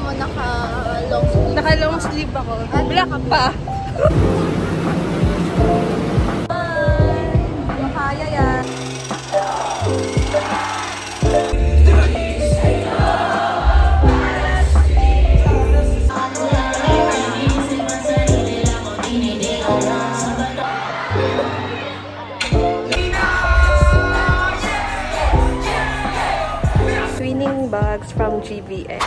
mo naka-long sleeve? Naka-long sleeve ako. Black pa. Kaya yan. Twinning bags from GBN.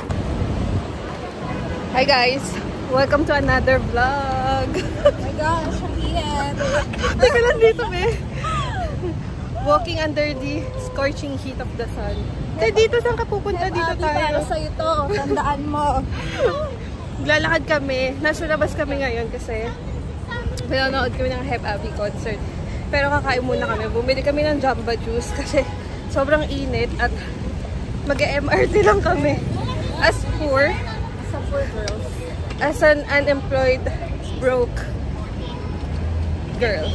Hi guys! Welcome to another vlog! Oh my gosh, ang init! Teka lang dito, be! Walking under the scorching heat of the sun. Kaya dito, saan ka pupunta? Dito tayo. Para sa'yo to, tandaan mo. Lalakad kami. Nasa labas kami ngayon kasi pinanood kami ng Heb Abby concert. Pero kakain muna kami. Bumili kami ng Jamba Juice kasi sobrang init at mag-MRT lang kami. As poor Girls. as an unemployed, broke girl.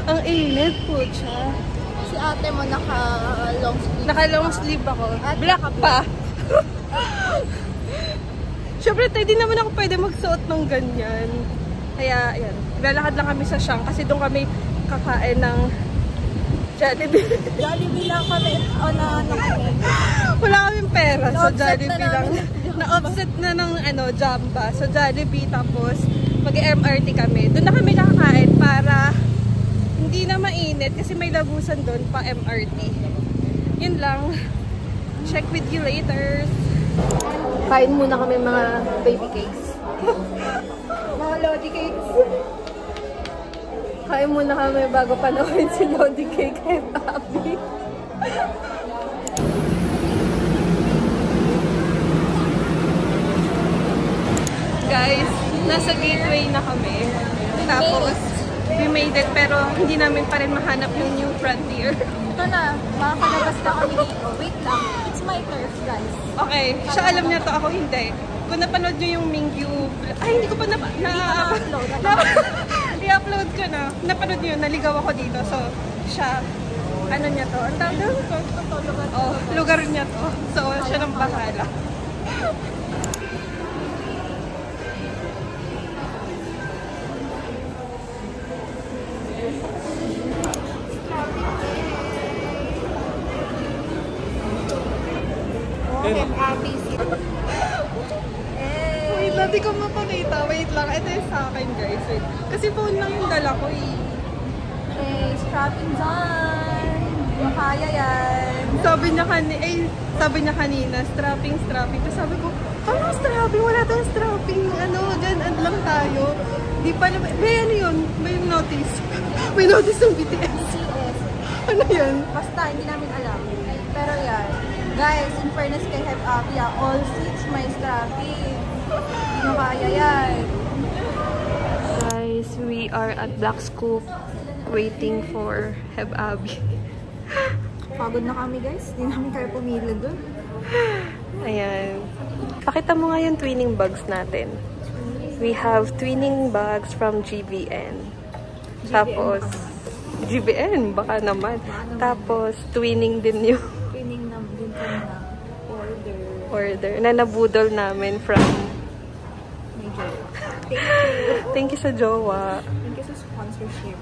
Ang init po siya. Si ate mo naka-long sleeve. Naka-long sleeve ako. Black pa. Siyempre, hindi naman ako pwede magsuot ng ganyan. Kaya, ayan. Lalakad lang kami sa Siyang kasi doon kami kakain ng Jollibee. Jollibee lang kami. O na kami. Wala kaming pera. So, Na-offset Jollibee lang. Na-offset na ng Jamba. So, Jollibee. Tapos, mag-MRT kami. Doon na kami kakain para hindi na mainit kasi may labusan doon pa MRT. Yun lang. Check with you later. Kain muna kami mga baby cakes. Mga Lodi cakes. Kain muna kami bago panoorin si Lodi Cake kay Papi. Guys, nasa gateway na kami. Tapos, we made it pero hindi namin pa rin mahanap yung new frontier. Ito na, makakalabas na kami dito. Wait lang, it's my turf, guys. Okay, siya alam niya to, ako hindi. Kung napanood niyo yung Mingyu, ay hindi ko pa na-upload. I-upload ko na. Napanood niyo, naligaw ako dito. So, siya, ano niya to? Ang tawag doon? Oh, lugar niya to. So, siya nang bahala. Wait, dati ko mapakita. Wait lang. Ito yung sa akin, guys. Wait. Kasi phone lang yung dala ko eh. Okay, strapping done. Kaya yan. Sabi niya kanina, strapping. Tapos sabi ko, ano strapping? Wala tayong strapping. Ano, dyan lang tayo. Di pa naman. May ano yun? May notice. May notice ng BTS. BTS. Ano yun? Basta, hindi namin alam. Pero yan. Guys, in fairness kay Heb Abby, all seats may strapping. Hindi nyo kaya yan. Guys, we are at Black Scoop waiting for Heb Abby. Pagod na kami, guys. Hindi namin kaya pumila dun. Ayan. Pakita mo nga yung twinning bags natin. We have twinning bags from GBN. Tapos, GBN, baka naman. Tapos, twinning din yung Twinning na din kami na order na nabudol namin from Major. Thank you sa jowa. Thank you sa sponsorship.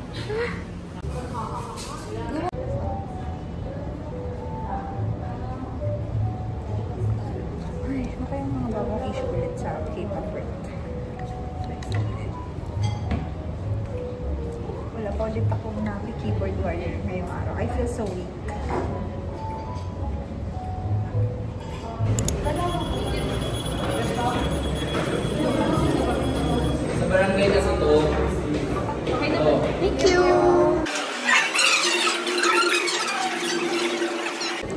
Ay, ano kayang mga bagong issue ulit sa K-pop world? Wala pa ulit akong keyboard warrior ngayong araw. I feel so weak. Sa barangay na sa to. Thank you!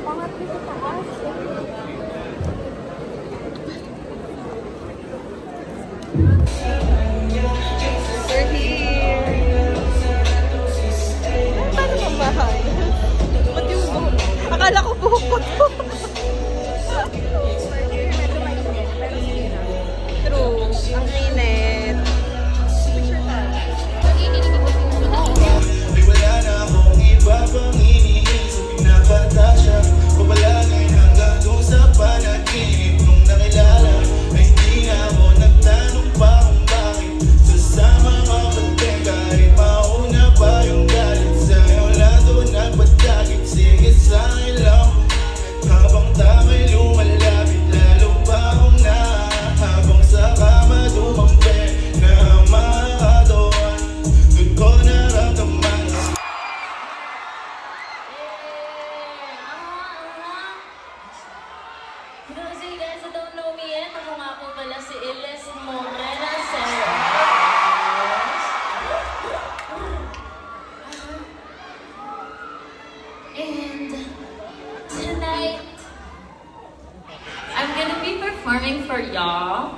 Pangat dito taas. We're here! Paano mamahal? Ba't yung buhok? Akala ko buhok ko to. True. Ang init. Wala na akong iba pang iniisip, pinapata siya. Papalagay hanggang doon sa panaginip nung nakilala. for y'all.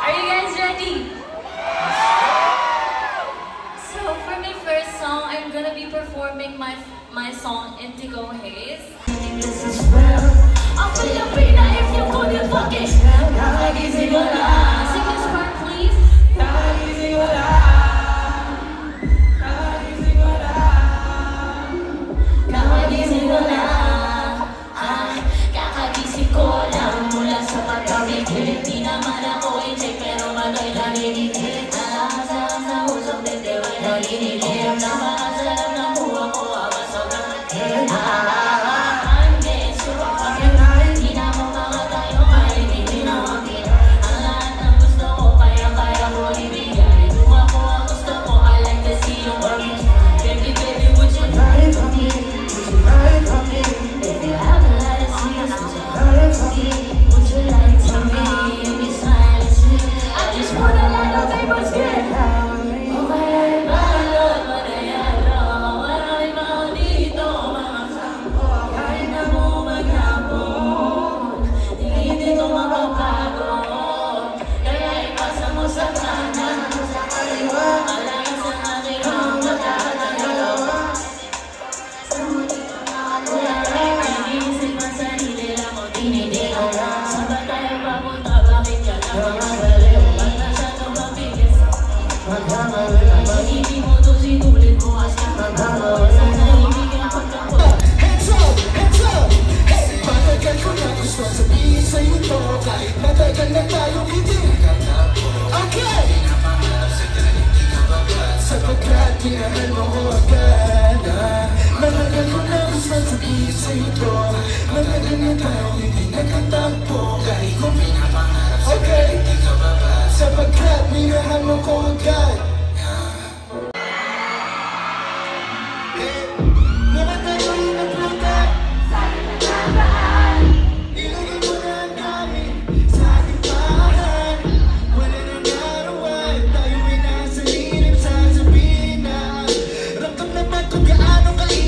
Are you guys ready? So for my first song, I'm gonna be performing my song Indigo Haze. This is real. I'm Filipina if you couldn't fuck it. Sing this part, please. Kakagising ko lang mula sa pagkabigil. Di naman ako inject pero magay naliligid. Nakakasarap na usap din di ba nalililig. Napakasarap na buha ko awa sobrang nagkil. I'm getting super fucking. Di na mo makatayo kahit hindi na makil. Ang lahat ng gusto ko kaya ko ibigay. Kung ako ang gusto ko I like to see you working. Baby baby would you ride for me? Would you ride for me? If you have a lot of sweets would you ride for me? Would you like to me? If you smile at me I just wanna let the people skin. Oh my God, manayalo. Maraming mga dito mga sampo. Kahit na mo maghapon hindi ko mapapagod. Kaya ipasa mo sa kanan sa kaliwa. Malakas ang aking mga tatalawa. Sa muli ko nakatulala. Iniisip ang sarili lang o tinidihan lang. Saan ba tayo papunta? Bakit ka na mamabaliw? Ba't masyadong mabigas? Hindi mo to sinulid mo as ka magkakawa. Sa naibigan pagkakot. Hands up! Hands up! Hey! Matagal ko na gusto sabihin sa'yo to. Kahit matagal na tayong hindi nakatapo. Okay! Sapagkat pinahal mo ko agad. Matagal ko na gusto sabihin sa'yo to. Matagal na tayong hindi nakatapo. Kahit mo pinapangarap sa hindi ka babas. Sapagkat pinahal mo ko agad. Kung gaano kainit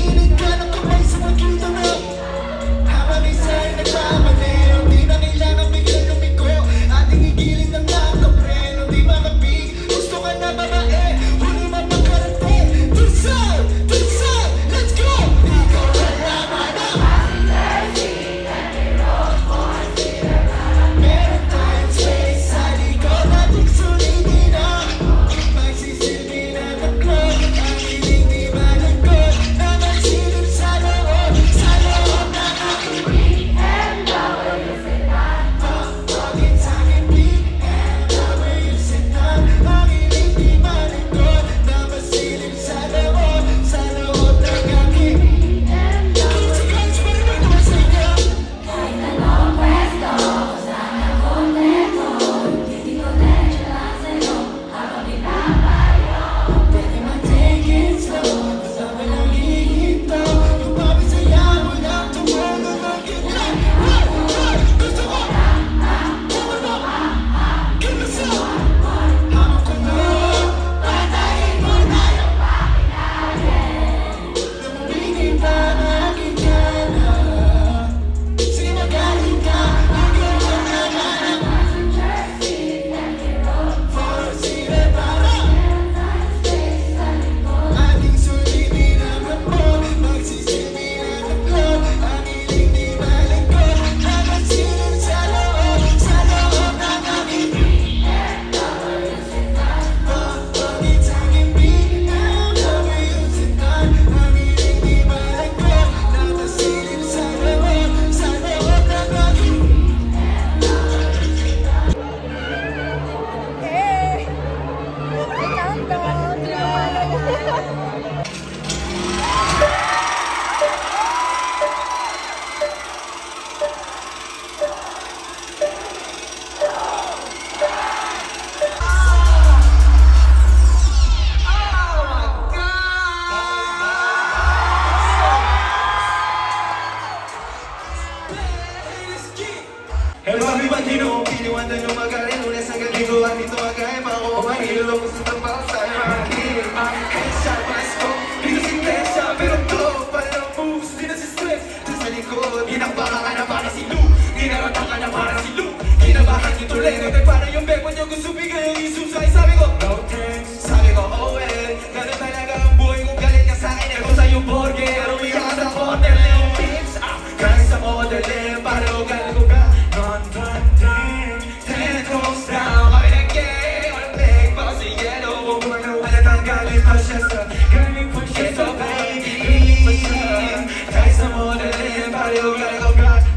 Nobody will gotta go back.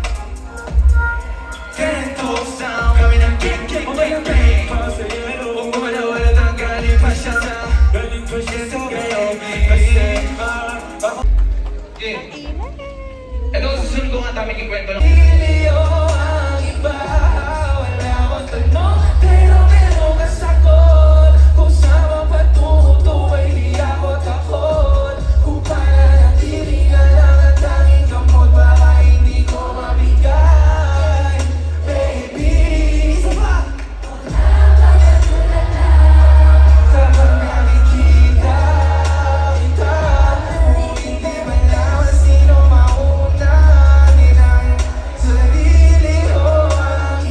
Ganito sound kami ng king huwag mo malawala tanggalin pa siya sa galing pa siya sa galing kasi Ito, susunod ko nga tamang ikwento lang. Iliyo ang iba, wala akong tanong, pero meron ka sagot. Kung saan mapatungo ay di ako takot. Kung pananatili ka lang ang tanging gamot, baka hindi ko mabigay. Baby, isa pa! Kapag nakikita kita, kung hindi malaman sino mauna, sarili ko ang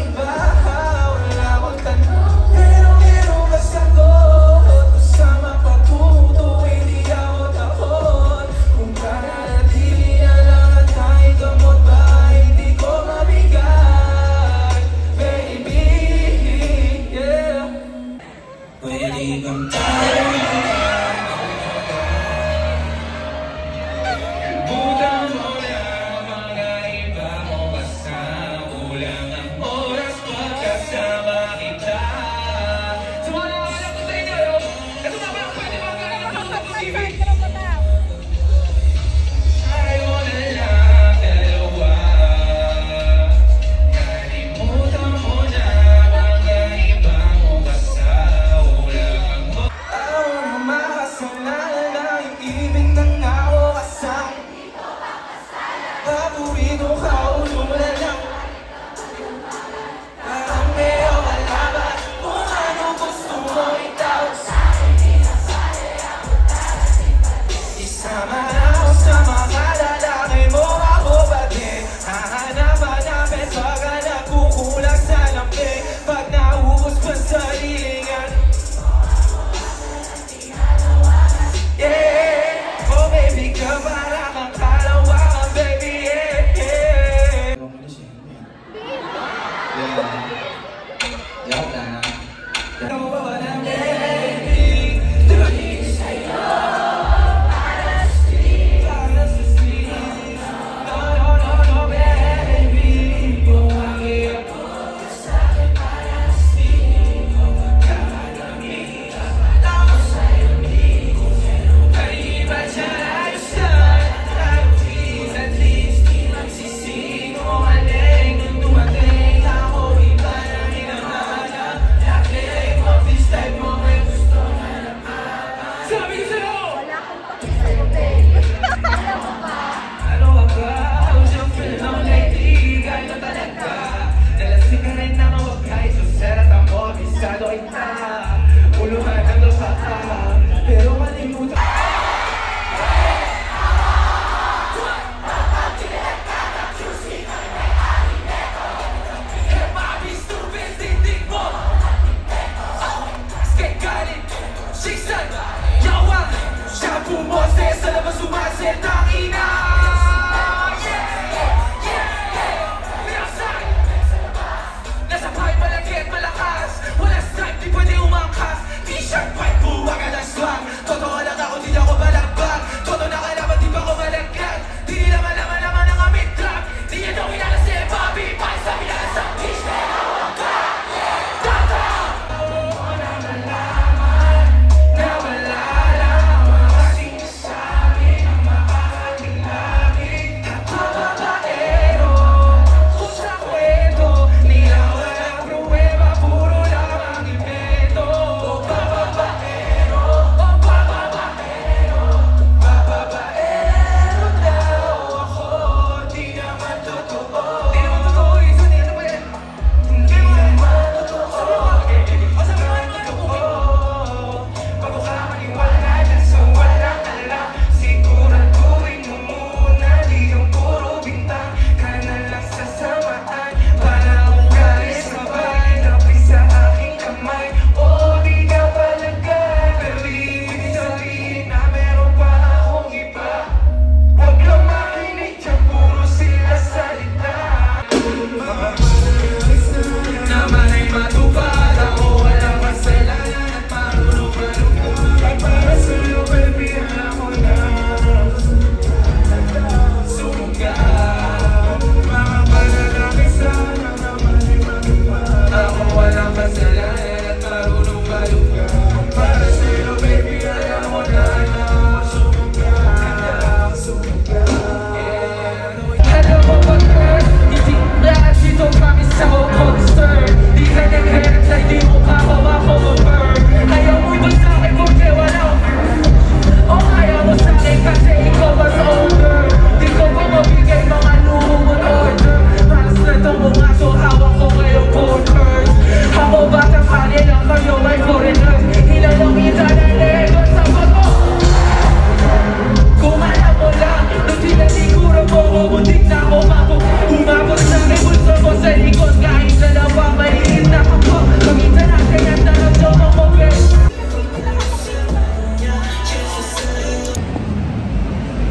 Muntik na ako umabot na may bulso ko sa likod. Kahit dalawa maliit na ako, paminsan natin ang taramdaman mo, babe.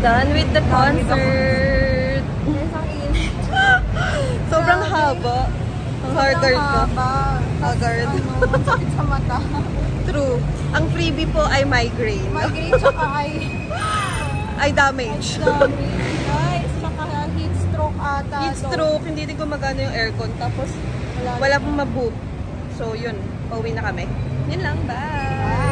Done with the concert. Sobrang haba. Ang haggard ko. Haggard. Sakit sa mata. True. Ang freebie po ay migraine. Migraine tsaka Ay damage. guys, tsaka heat stroke ata. Heat stroke, hindi din gumagana yung aircon. Tapos wala pong maboot. So yun, pauwi na kami. Yun lang, bye!